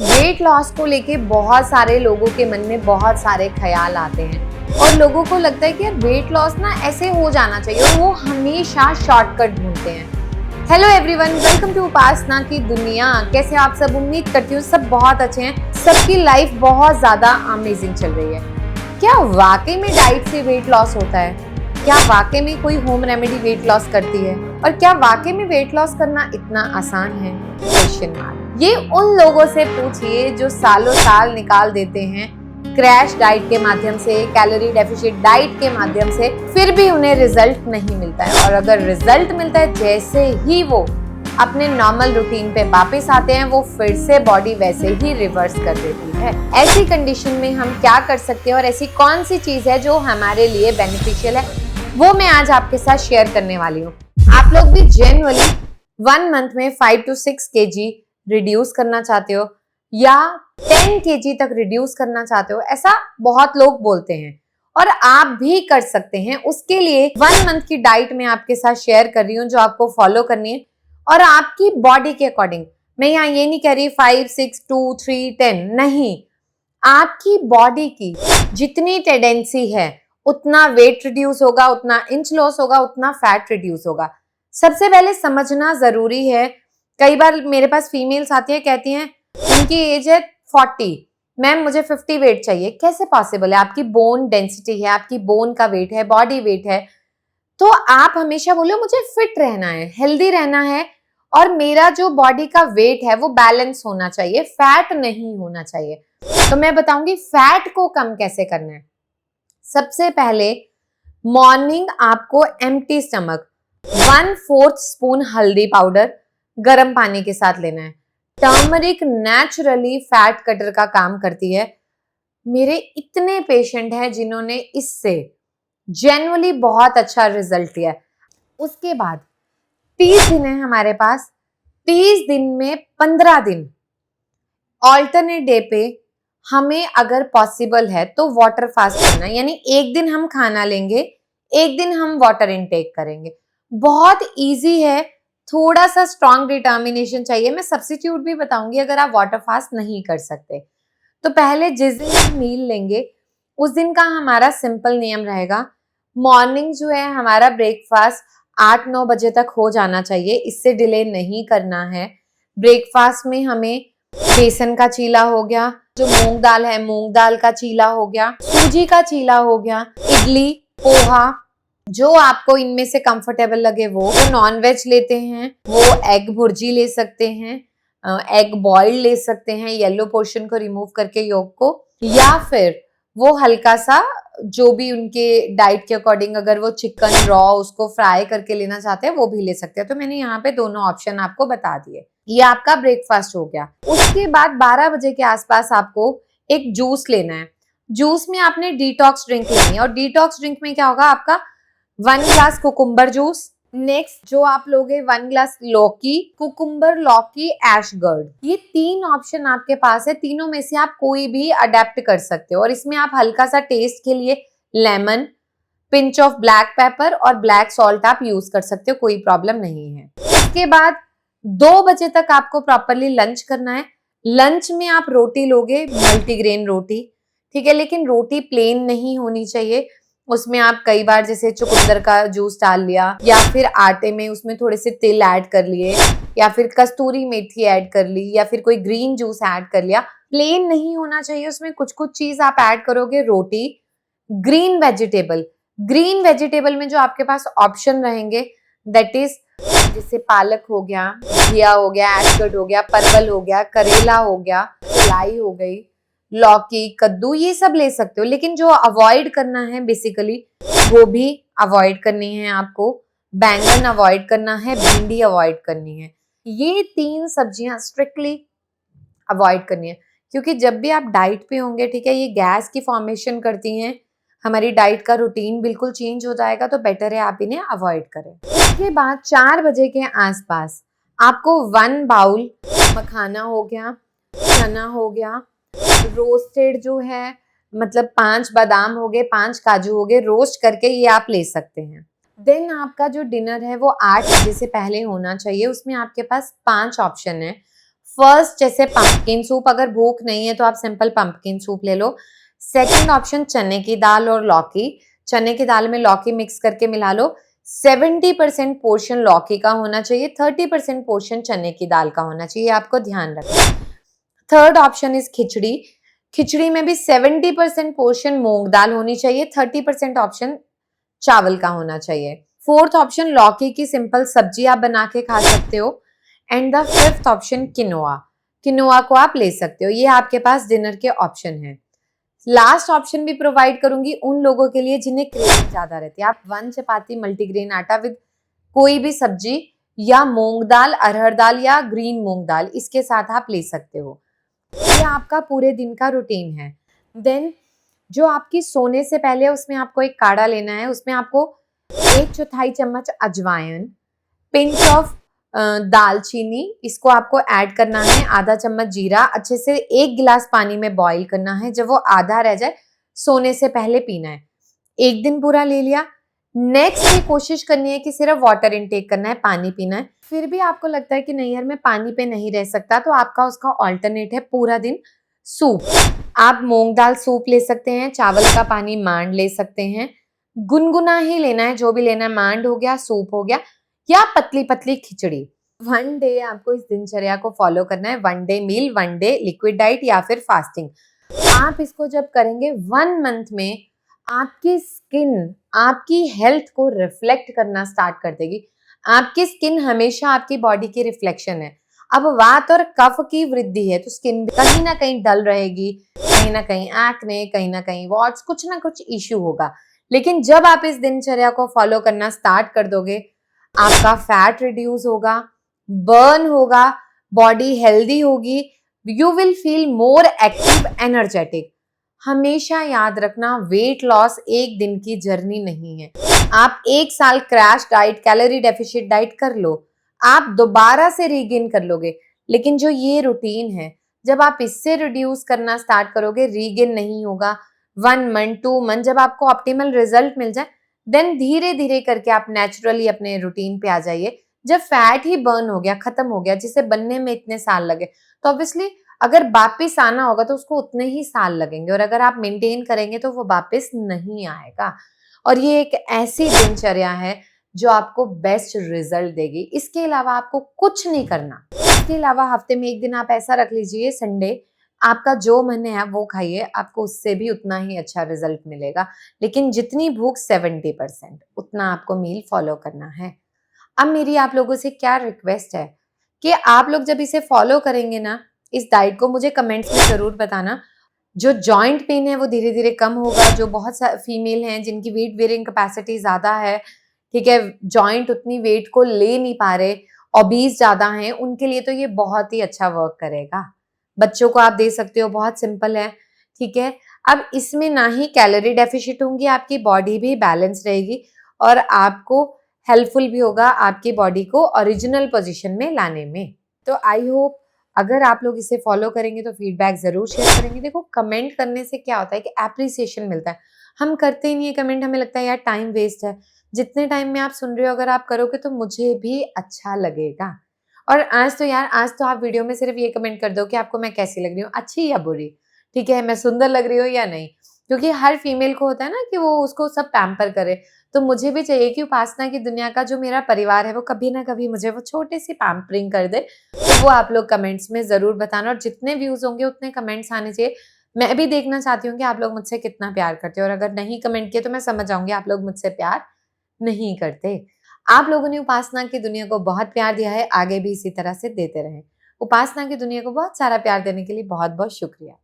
Weight loss को लेके बहुत सारे लोगों के मन में बहुत सारे ख्याल आते हैं और लोगों को लगता है कि यार वेट लॉस ना ऐसे हो जाना चाहिए और वो हमेशा शॉर्टकट ढूंढते हैं। हेलो एवरीवन, वेलकम टू उपासना की दुनिया। कैसे आप सब? उम्मीद करती हूँ सब बहुत अच्छे हैं। सबकी लाइफ बहुत ज्यादा अमेजिंग चल रही है। क्या वाकई में डाइट से वेट लॉस होता है? क्या वाकई में कोई होम रेमेडी वेट लॉस करती है? और क्या वाकई में वेट लॉस करना इतना आसान है? Question mark. ये उन लोगों से पूछिए जो सालों साल निकाल देते हैं क्रैश डाइट के माध्यम से, कैलोरी डेफिशिएंट डाइट के माध्यम से, फिर भी उन्हें रिजल्ट नहीं मिलता है। और अगर रिजल्ट मिलता है, जैसे ही वो अपने नॉर्मल रूटीन पे वापस आते हैं, वो फिर से बॉडी वैसे ही रिवर्स कर देती है। ऐसी कंडीशन में हम क्या कर सकते हैं और ऐसी कौन सी चीज है जो हमारे लिए बेनिफिशियल है, वो मैं आज आपके साथ शेयर करने वाली हूँ। आप लोग भी जनरली 1 मंथ में 5 to 6 kg रिड्यूस करना चाहते हो या 10 kg तक रिड्यूस करना चाहते हो, ऐसा बहुत लोग बोलते हैं और आप भी कर सकते हैं। उसके लिए 1 मंथ की डाइट मैं आपके साथ शेयर कर रही हूँ जो आपको फॉलो करनी है और आपकी बॉडी के अकॉर्डिंग। मैं यहाँ ये नहीं कह रही 5, 6, 2, 3, 10 नहीं, आपकी बॉडी की जितनी टेंडेंसी है उतना वेट रिड्यूस होगा, उतना इंच लॉस होगा, उतना फैट रिड्यूस होगा। सबसे पहले समझना जरूरी है। कई बार मेरे पास फीमेल्स आती है, कहती हैं उनकी एज है 40, मैम मुझे 50 वेट चाहिए। कैसे पॉसिबल है? आपकी बोन डेंसिटी है, आपकी बोन का वेट है, बॉडी वेट है। तो आप हमेशा बोलो मुझे फिट रहना है, हेल्दी रहना है और मेरा जो बॉडी का वेट है वो बैलेंस होना चाहिए, फैट नहीं होना चाहिए। तो मैं बताऊंगी फैट को कम कैसे करना है। सबसे पहले मॉर्निंग आपको एम्प्टी स्टमक 1/4 स्पून हल्दी पाउडर गर्म पानी के साथ लेना है। टर्मरिक नेचुरली फैट कटर का काम करती है। मेरे इतने पेशेंट हैं जिन्होंने इससे जेन्युइनली बहुत अच्छा रिजल्ट लिया है। उसके बाद 30 दिन है हमारे पास। 30 दिन में 15 दिन ऑल्टरनेट डे पे हमें अगर पॉसिबल है तो वाटर फास्ट करना है, यानी एक दिन हम खाना लेंगे, एक दिन हम वाटर इनटेक करेंगे। बहुत इजी है, थोड़ा सा स्ट्रॉन्ग डिटर्मिनेशन चाहिए। मैं सब्स्टिट्यूट भी बताऊंगी अगर आप वाटर फास्ट नहीं कर सकते। तो पहले जिस दिन हम मील लेंगे उस दिन का हमारा सिंपल नियम रहेगा, मॉर्निंग जो है हमारा ब्रेकफास्ट 8-9 बजे तक हो जाना चाहिए, इससे डिले नहीं करना है। ब्रेकफास्ट में हमें बेसन का चीला हो गया, जो मूंग दाल है मूंग दाल का चीला हो गया, सूजी का चीला हो गया, इडली, पोहा, जो आपको इनमें से कंफर्टेबल लगे वो। नॉन वेज लेते हैं वो एग भुर्जी ले सकते हैं, एग बॉइल्ड ले सकते हैं, येलो पोर्शन को रिमूव करके योक को, या फिर वो हल्का सा जो भी उनके डाइट के अकॉर्डिंग, अगर वो चिकन रॉ उसको फ्राई करके लेना चाहते हैं वो भी ले सकते हैं। तो मैंने यहाँ पे दोनों ऑप्शन आपको बता दिए। ये आपका ब्रेकफास्ट हो गया। उसके बाद 12 बजे के आसपास आपको एक जूस लेना है। जूस में आपने डिटॉक्स ड्रिंक लेनी है और डिटॉक्स ड्रिंक में क्या होगा, आपका 1 ग्लास कुकुम्बर जूस। नेक्स्ट जो आप लोगे 1 ग्लास लौकी, कुकुम्बर, लौकी, एशगर्ड। ये 3 ऑप्शन आपके पास है। तीनों में से आप कोई भी अडेप्ट कर सकते हो और इसमें आप हल्का सा टेस्ट के लिए lemon, pinch of black pepper और ब्लैक सॉल्ट आप यूज कर सकते हो, कोई प्रॉब्लम नहीं है। इसके बाद 2 बजे तक आपको प्रॉपरली लंच करना है। लंच में आप रोटी लोगे, मल्टीग्रेन रोटी, ठीक है, लेकिन रोटी प्लेन नहीं होनी चाहिए। उसमें आप कई बार जैसे चुकंदर का जूस डाल लिया या फिर आटे में उसमें थोड़े से तिल ऐड कर लिए या फिर कस्तूरी मेथी ऐड कर ली या फिर कोई ग्रीन जूस ऐड कर लिया। प्लेन नहीं होना चाहिए, उसमें कुछ कुछ चीज आप ऐड करोगे। रोटी, ग्रीन वेजिटेबल, ग्रीन वेजिटेबल में जो आपके पास ऑप्शन रहेंगे दैट इज जैसे पालक हो गया, घिया हो गया, एशगर्ड हो गया, परवल हो गया, करेला हो गया, लाई हो गई, लौकी, कद्दू, ये सब ले सकते हो। लेकिन जो अवॉइड करना है बेसिकली, गोभी अवॉइड करनी है आपको, बैंगन अवॉइड करना है, भिंडी अवॉइड करनी है। ये 3 सब्जियां स्ट्रिक्टली अवॉइड करनी है क्योंकि जब भी आप डाइट पे होंगे, ठीक है, ये गैस की फॉर्मेशन करती हैं। हमारी डाइट का रूटीन बिल्कुल चेंज हो जाएगा, तो बेटर है आप इन्हें अवॉइड करें। उसके बाद 4 बजे के आसपास आपको 1 बाउल मखाना हो गया, चना हो गया, रोस्टेड जो है मतलब 5 बादाम हो गए, 5 काजू हो गए, रोस्ट करके ये आप ले सकते हैं। देन आपका जो डिनर है वो 8 बजे से पहले होना चाहिए। उसमें आपके पास 5 ऑप्शन है। फर्स्ट जैसे पंपकिन सूप, अगर भूख नहीं है तो आप सिंपल पंपकिन सूप ले लो। सेकंड ऑप्शन चने की दाल और लौकी, चने की दाल में लौकी मिक्स करके मिला लो। 70% पोर्शन लौकी का होना चाहिए, 30% पोर्शन चने की दाल का होना चाहिए, आपको ध्यान रखना। थर्ड ऑप्शन इज खिचड़ी, खिचड़ी में भी 70% पोर्शन मूंग दाल होनी चाहिए, 30% ऑप्शन चावल का होना चाहिए। फोर्थ ऑप्शन लौकी की सिंपल सब्जी आप बना के खा सकते हो। And the fifth option quinoa, quinoa को आप ले सकते हो। ये आपके पास डिनर के ऑप्शन है। लास्ट ऑप्शन भी प्रोवाइड करूंगी उन लोगों के लिए जिन्हें क्रेविंग ज्यादा रहती है। आप 1 चपाती मल्टीग्रेन आटा विद कोई भी सब्जी या मूंग दाल, अरहर दाल या ग्रीन मूंग दाल, इसके साथ आप ले सकते हो। ये आपका पूरे दिन का रूटीन है। देन जो आपकी सोने से पहले उसमें आपको एक काढ़ा लेना है। उसमें आपको 1/4 चम्मच अजवाइन, पिंच ऑफ दालचीनी, इसको आपको ऐड करना है, आधा चम्मच जीरा, अच्छे से 1 गिलास पानी में बॉईल करना है। जब वो आधा रह जाए सोने से पहले पीना है। एक दिन पूरा ले लिया, नेक्स्ट डे कोशिश करनी है कि सिर्फ वाटर इनटेक करना है, पानी पीना है। फिर भी आपको लगता है कि नहीं यार मैं पानी पे नहीं रह सकता, तो आपका उसका ऑल्टरनेट है पूरा दिन सूप। आप मूंग दाल सूप ले सकते हैं, चावल का पानी मांड ले सकते हैं, गुनगुना ही लेना है, जो भी लेना है, मांड हो गया, सूप हो गया, या पतली पतली खिचड़ी। 1 डे आपको इस दिनचर्या को फॉलो करना है, 1 day meal, 1 day liquid diet या फिर फास्टिंग। आप इसको जब करेंगे 1 मंथ में आपकी स्किन आपकी हेल्थ को रिफ्लेक्ट करना स्टार्ट कर देगी। आपकी स्किन हमेशा आपकी बॉडी की रिफ्लेक्शन है। अब वात और कफ की वृद्धि है तो स्किन कहीं ना कहीं डल रहेगी, कहीं ना कहीं एक्ने, कहीं ना कहीं वॉट्स, कुछ ना कुछ इश्यू होगा। लेकिन जब आप इस दिनचर्या को फॉलो करना स्टार्ट कर दोगे, आपका फैट रिड्यूस होगा, बर्न होगा, बॉडी हेल्दी होगी, you will feel more active, energetic. हमेशा याद रखना वेट लॉस एक दिन की जर्नी नहीं है। आप 1 साल crash diet, calorie deficient diet कर लो, आप दोबारा से रीगेन कर लोगे। लेकिन जो ये रूटीन है, जब आप इससे रिड्यूस करना स्टार्ट करोगे, रीगेन नहीं होगा। 1 मंथ, 2 मंथ, जब आपको ऑप्टिमल रिजल्ट मिल जाए, देन धीरे धीरे करके आप नेचुरली अपने रूटीन पे आ जाइए। जब फैट ही बर्न हो गया, खत्म हो गया, जिसे बनने में इतने साल लगे, तो ऑब्वियसली अगर वापिस आना होगा तो उसको उतने ही साल लगेंगे, और अगर आप मेंटेन करेंगे तो वो वापिस नहीं आएगा। और ये एक ऐसी दिनचर्या है जो आपको बेस्ट रिजल्ट देगी। इसके अलावा आपको कुछ नहीं करना। इसके अलावा हफ्ते में 1 दिन आप ऐसा रख लीजिए, संडे, आपका जो मन है आप वो खाइए, आपको उससे भी उतना ही अच्छा रिजल्ट मिलेगा। लेकिन जितनी भूख 70% उतना आपको मील फॉलो करना है। अब मेरी आप लोगों से क्या रिक्वेस्ट है कि आप लोग जब इसे फॉलो करेंगे ना, इस डाइट को, मुझे कमेंट्स में जरूर बताना। जो जॉइंट पेन है वो धीरे धीरे कम होगा। जो बहुत फीमेल हैं जिनकी वेट बेयरिंग कैपेसिटी ज्यादा है, ठीक है, जॉइंट उतनी वेट को ले नहीं पा रहे, ओबीज ज्यादा हैं, उनके लिए तो ये बहुत ही अच्छा वर्क करेगा। बच्चों को आप दे सकते हो, बहुत सिंपल है, ठीक है। अब इसमें ना ही कैलोरी डेफिशिएंट होंगी, आपकी बॉडी भी बैलेंस रहेगी, और आपको हेल्पफुल भी होगा आपकी बॉडी को ओरिजिनल पोजीशन में लाने में। तो आई होप अगर आप लोग इसे फॉलो करेंगे तो फीडबैक जरूर शेयर करेंगे। देखो, कमेंट करने से क्या होता है कि एप्रिसिएशन मिलता है। हम करते ही नहीं है कमेंट, हमें लगता है यार टाइम वेस्ट है। जितने टाइम में आप सुन रहे हो अगर आप करोगे तो मुझे भी अच्छा लगेगा। और आज तो आप वीडियो में सिर्फ ये कमेंट कर दो कि आपको मैं कैसी लग रही हूँ, अच्छी या बुरी, ठीक है, मैं सुंदर लग रही हूँ या नहीं। क्योंकि हर फीमेल को होता है ना कि वो उसको सब पैम्पर करे, तो मुझे भी चाहिए कि उपासना की दुनिया का जो मेरा परिवार है वो कभी ना कभी मुझे वो छोटे सी पैम्परिंग कर दे। तो वो आप लोग कमेंट्स में जरूर बताना, और जितने व्यूज होंगे उतने कमेंट्स आने चाहिए। मैं भी देखना चाहती हूँ कि आप लोग मुझसे कितना प्यार करते हो, और अगर नहीं कमेंट किए तो मैं समझ जाऊंगी आप लोग मुझसे प्यार नहीं करते। आप लोगों ने उपासना की दुनिया को बहुत प्यार दिया है, आगे भी इसी तरह से देते रहें। उपासना की दुनिया को बहुत सारा प्यार देने के लिए बहुत बहुत शुक्रिया।